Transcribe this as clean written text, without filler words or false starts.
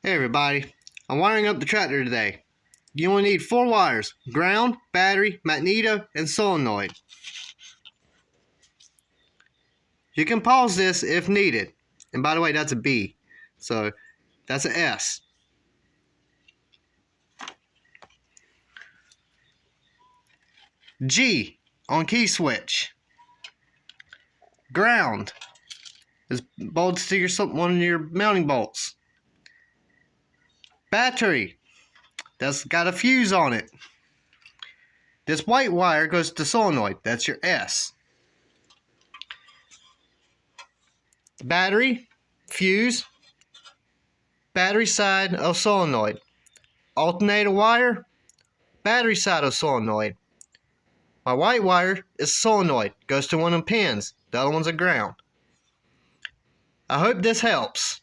Hey everybody, I'm wiring up the tractor today. You only need 4 wires: ground, battery, magneto, and solenoid. You can pause this if needed. And by the way, that's a B, so that's an S. G on key switch. Ground is bolts to one of your mounting bolts. Battery, that's got a fuse on it. This white wire goes to solenoid, that's your S. Battery, fuse, battery side of solenoid. Alternator wire, battery side of solenoid. My white wire is solenoid, goes to one of the pins. The other one's a ground. I hope this helps.